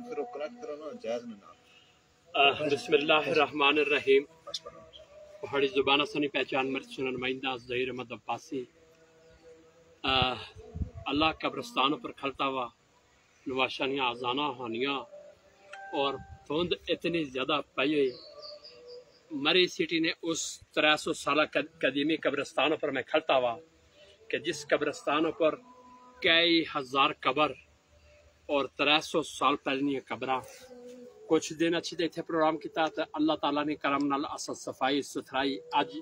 پھر وہ کلیکٹ کرنا جائز نہیں. بسم اللہ الرحمن الرحیم. پہاڑی زبان سنی پہچان مرد سنن نمائندہ ظہیر احمد عباسی. اللہ قبرستانوں پر کھلتا ہوا نواشانیاں آزانہ ہانیاں اور دھند اتنی زیادہ پائی ہوئی. مری سٹی نے اس 300 سالہ قدیمی قبرستانوں پر میں کھلتا ہوا کہ جس قبرستانوں پر کئی ہزار قبر اور 300 سال پہلے قبراں. کچھ دن اچھی دیکھتے پروگرام کی تحت اللہ تعالیٰ نے کرم نال اصل صفائی ستھرائی. اج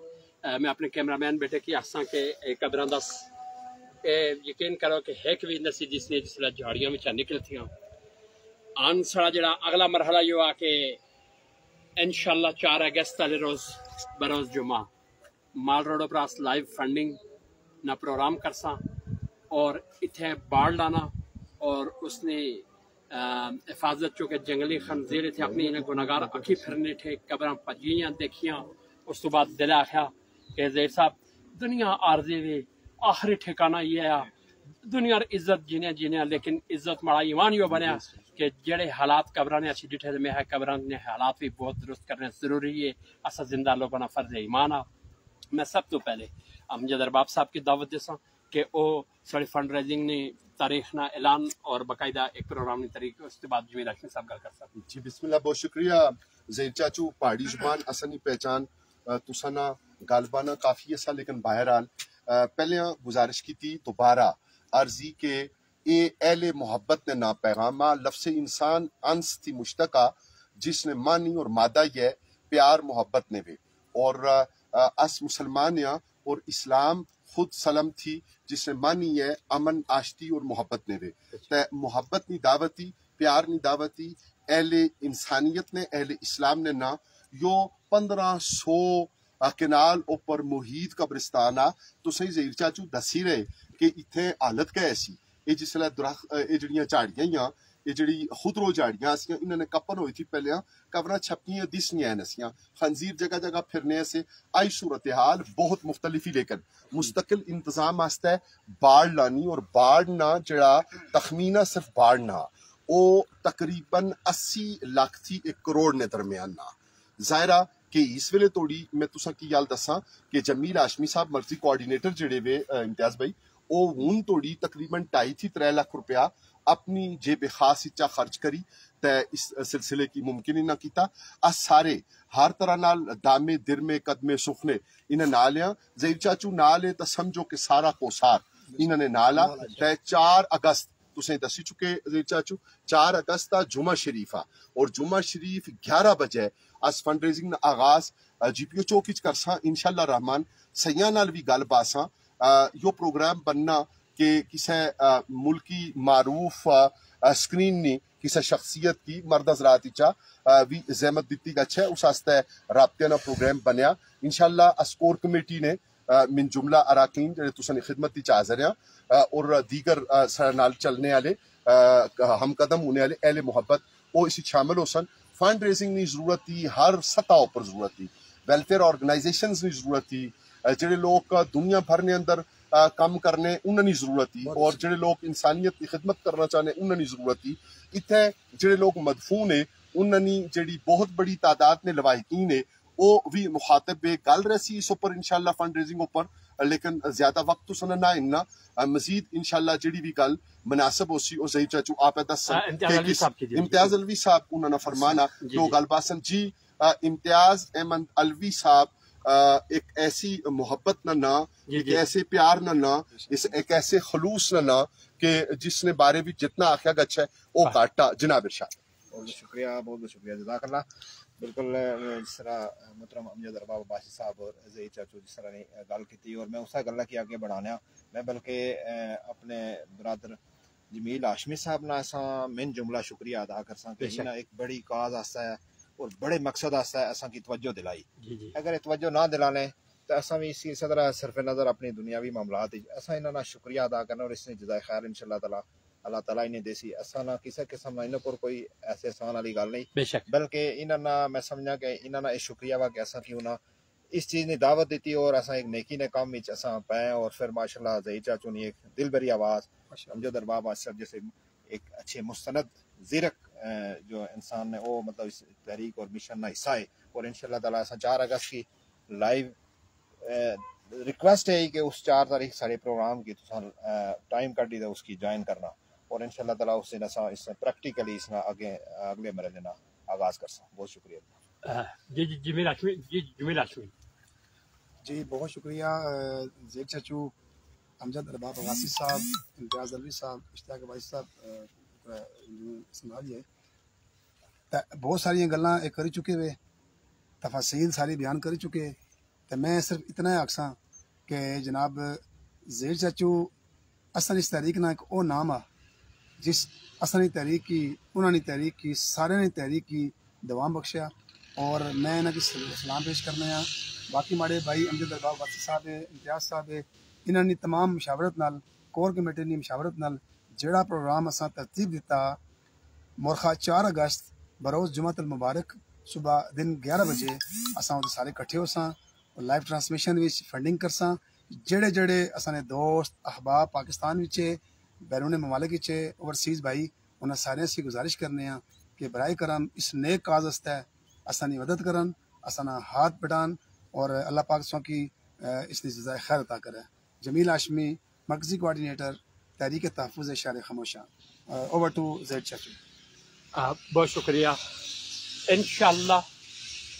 میں اپنے کیمرہ مین بیٹے کی آساں کے قبراں دس یقین کرو کہ ایک بھی نسی جس نے جس جھاڑیاں میں نکل تھیاں. آن سڑا جڑا اگلا مرحلہ یہ ہوا کہ انشاءاللہ 4 اگست والے روز بروز جمعہ مال روڈ پر لائیو فنڈنگ نہ پروگرام کرساں اور اتنے باڑ لانا اور اس نے حفاظت چونکہ جنگلی خنزیر تھے اپنی انہیں گناہگار اکھی پھرنے تھے قبراں پجیاں دیکھیاں. اس تو بعد دل آخیا کہ زیر صاحب دنیا عارضی وے آخری ٹھکانہ یہ ہے دنیا عزت جینے لیکن عزت مڑا ایمان یوں بنیا کہ جڑے حالات قبراں نے اچھی ڈٹھے میں ہے قبراں نے حالات بھی بہت درست کرنے ضروری ہے. اصل زندہ لوگوں کا فرض ایمان آ. میں سب تو پہلے امجد ارباب صاحب کی دعوت دیساں کہ وہ ساری فنڈ ریزنگ نے تاریخ نہ اعلان اور باقاعدہ ایک پروگرام نے طریق اس کے بعد جمیل ہاشمی صاحب گل کر سکتے. جی بسم اللہ. بہت شکریہ زہیر چاچو. پہاڑی زبان اسنی پہچان تسانا غالبانہ کافی ایسا لیکن بہرحال پہلے گزارش کی تھی دوبارہ عرضی کہ اے اہل محبت نے نا پیغامہ لفظ انسان انس تھی مشتقہ جس نے مانی اور مادہ یہ پیار محبت نے بھی اور اس مسلمان یا اور اسلام خود سلم تھی جس نے مانی ہے امن آشتی اور محبت نے بھی. محبت نی دعوتی پیار نی دعوتی اہل انسانیت نے اہل اسلام نے نا یو 1500 کنال اوپر محیط قبرستان آ تو صحیح زہیر چاچو دسی رہے کہ اتنے حالت کا ایسی یہ جس طرح درخت یہ جڑیاں جھاڑیاں ہی یہ جڑی خودرو جھاڑیاں سی انہوں نے کپن ہوئی تھی پہلے قبراں چھپیاں دس نہیں نسیاں خنزیر جگہ جگہ پھرنے سے آئی صورتحال بہت مختلف ہی لیکن مستقل انتظام واسطے ہے باڑ لانی اور باڑ نہ جڑا تخمینہ صرف باڑ نہ وہ تقریباً 80 لاکھ تھی 1 کروڑ نے درمیان نہ. ظاہرہ کہ اس ویلے توڑی میں تساں کی گل دساں کہ جمیل ہاشمی صاحب مرضی کوآرڈینیٹر جڑے وے امتیاز بھائی وہ ہوں توڑی تقریباً 2.5-3 لاکھ روپیہ اپنی جیب خاص اچا خرچ کری تے اس سلسلے کی ممکن ہی نہ کیتا. اس سارے ہر طرح نال دامے درمے قدمے سخنے انہیں نالیاں زہیر چاچو نالے تا سمجھو کہ سارا کوسار انہوں نے نالا تے 4 اگست تسیں دسی چکے زہیر چاچو 4 اگست تا جمعہ شریف اور جمعہ شریف 11 بجے اس فنڈ ریزنگ آغاز جی پی او چوک وچ کرساں انشاءاللہ رحمان. سیاں نال بھی گل باساں یو پروگرام بننا کہ کسے ملکی معروف اسکرین نہیں کسی شخصیت کی مرد حضرات بھی زحمت دیتی گچھ ہے اس واسطے رابطے نہ پروگرام بنیا انشاءاللہ اسکور کمیٹی نے من جملہ اراکین جڑے تساں خدمت وچ حاضر ہیں اور دیگر نال چلنے والے ہم قدم ہونے والے اہل محبت وہ اسی شامل ہو سن. فنڈ ریزنگ کی ضرورت تھی ہر سطح پر ضرورت تھی ویلفیئر آرگنائزیشنز کی ضرورت تھی جڑے لوگ دنیا بھر نے اندر کام کرنے انہوں نے ضرورت تھی اور جڑے لوگ انسانیت کی خدمت کرنا چاہنے انہوں نے ضرورت تھی. اتنے جڑے لوگ مدفون نے انہوں نے جڑی بہت بڑی تعداد نے لواحقین نے وہ بھی مخاطب بے گل رہی اس اوپر انشاءاللہ فنڈ ریزنگ اوپر لیکن زیادہ وقت تو سننا اننا مزید انشاءاللہ جڑی بھی گل مناسب ہو سی اور زہیر چاچو آپ دس امتیاز الوی صاحب انہوں نے فرمانا تو گل باسن جی امتیاز احمد الوی صاحب ایک ایسی محبت نہ ایک ایسے پیار نہ ایک ایسے خلوص نہ کہ جس نے بارے بھی جتنا آخیا گچھ ہے وہ کاٹا. جناب ارشاد. بہت شکریہ جزاک اللہ. بالکل جس طرح محترم امجد ارباب عباسی صاحب اور زہیر چاچو جس طرح نے گل کی تھی اور میں اسے گل کی آگے بڑھانا میں بلکہ اپنے برادر جمیل ہاشمی صاحب نے اساں من جملہ شکریہ ادا کرساں کہ انہاں ایک بڑی کاز آسا ہے اور بڑے مقصد آسا ہے اساں کی توجہ دلائی. اگر توجہ نہ دلانے تو اساں بھی اسی طرح صرف نظر اپنی دنیاوی معاملات اساں انہاں نے شکریہ ادا کرنا اور اس نے جزائے خیر انشاءاللہ تعالی اللہ تعالیٰ انہیں دیسی اساں نہ کسی قسم نہ انہوں پر کوئی ایسے آسان والی گل نہیں بلکہ انہاں نہ میں سمجھا کہ انہاں نہ شکریہ وا کہ اساں کیوں نہ اس چیز نے دعوت دیتی اور اساں ایک نیکی نے کام وچ اساں پائے اور پھر ماشاءاللہ زہیر چاچو نے ایک دل بری آواز امجد ارباب صاحب جیسے ایک اچھے مستند زیرک جو انسان نے وہ مطلب اس تحریک اور مشن کا حصہ ہے. اور انشاءاللہ تعالیٰ اساں 4 اگست کی لائیو ریکویسٹ ہے کہ اس 4 تاریخ سارے پروگرام کی تو ٹائم کٹی تو اس کی جوائن کرنا اور انشاءاللہ تعالیٰ اس دن اس پریکٹیکلی اس اگلے مرحلے نا آغاز کر سا. بہت شکریہ. جی بہت شکریہ زید چچو، امجد ارباب عباسی صاحب، امتیاز الوی صاحب، اشتیاق عباسی صاحب سنبھالیے. بہت ساری گلاں کری چکے ہوئے، تفاصیل ساری بیان کری چکے. تو میں صرف اتنا آکھساں کہ جناب زید چچو اصل اس تحریک نہ ایک او نام آ جس اصل تحریک کی انہوں نے تحریک کی سارے نے تحریک کی دوام بخشیا. اور میں انہوں کی سلام پیش کرنے ہاں. باقی ماڑے بھائی امجد ارباب عباسی صاحب امتیاز صاحب انہوں نے تمام مشاورت نال کور کمیٹی نے مشاورت نال جڑا پروگرام اساں ترتیب دیتا مورخہ 4 اگست بروز جمعۃ المبارک صبح دن 11 بجے اساں سارے کٹھے ہو ساں لائیو ٹرانسمیشن وچ فنڈنگ کرساں. جڑے جڑے اساں دوست احباب پاکستان وچ بیرون ممالک وچ اوورسیز بھائی انہاں سارے سے گزارش کرنے ہاں کہ برائے کرم اس نیک کاز واسطے اساں دی مدد کرن، اساں ہاتھ بٹان اور اللہ پاک سو کی اس نے جزائے خیر عطا کرے. جمیل ہاشمی، مرکزی کوآرڈینیٹر تحریک تحفظ شہر خاموشاں. اوور ٹو زید چچو. بہت شکریہ. انشاءاللہ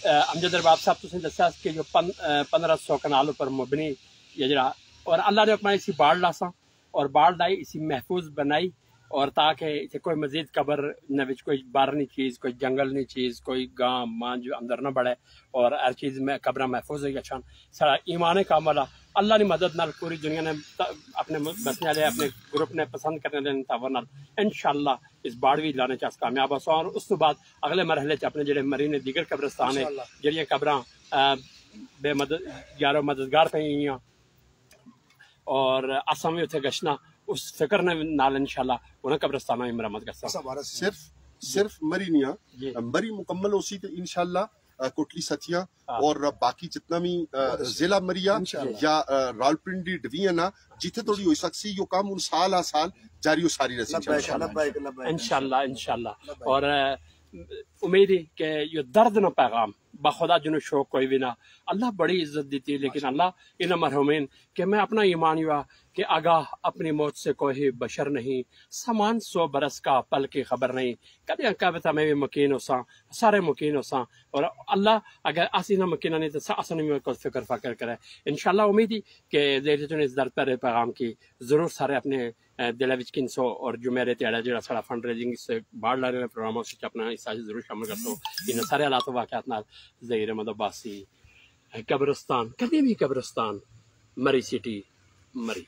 امجد ارباب صاحب تسیں دسیا کہ جو 1500 کنالوں پر مبنی یہ جڑا اور اللہ نے اپنا اسی باڑ لاساں اور باڑ لائی اسی محفوظ بنائی اور تاکہ اسے کوئی مزید قبر نہ وچ کوئی باہرنی چیز کوئی جنگل نہیں چیز کوئی گاں مان جو اندر نہ بڑھے اور ہر چیز میں قبریں محفوظ ہوئی اچھا سارا ایمان کامل اللہ نے مدد نال پوری دنیا نے اپنے بسنے والے اپنے گروپ نے پسند کرنے والے تعاون نال انشاءاللہ اس باڑ بھی لانے چاس کامیاب ہو اور اس تو بعد اگلے مرحلے چ اپنے جڑے مرینے دیگر قبرستان ہیں جڑیاں قبراں بے مدد یارو مددگار پہ ہیں اور اساں بھی اتنے گشنا اس فکر نے نال انشاءاللہ انہیں قبرستانوں میں مرمت کرسا. صرف مری نہیں مری مکمل ہو سی تو انشاءاللہ کوٹلی ستیاں اور باقی جتنا بھی ضلع مریا یا راولپنڈی ڈویژن جتھے تھوڑی ہوئی سکسی یہ کام ان سال جاری و ساری رسی انشاءاللہ. اور امید ہے کہ یہ درد نہ پیغام بخدا جنو شوق کوئی بھی نہ اللہ بڑی عزت دیتی لیکن اللہ ان مرحومین کہ میں اپنا ایمان ہوا کہ آگاہ اپنی موت سے کوئی بشر نہیں سامان 100 برس کا پل کی خبر نہیں کدی کہتا میں بھی مکین ہو سا سارے مکین ہو سا اور اللہ اگر اسی نہ مکین نہیں تو اصل میں کوئی فکر فکر کرے انشاءاللہ. امید ہی کہ زید چچو نے اس درد پر پیغام کی ضرور سارے اپنے دل وچ کنسو اور جو میرے تیڑا جڑا سارا فنڈ ریزنگ سے باڑ لانے پروگراموں سے اپنا حصہ ضرور شامل کرتو ان سارے حالات و واقعات نال ظہیر احمد عباسی قبرستان کدی بھی قبرستان مری سٹی مری.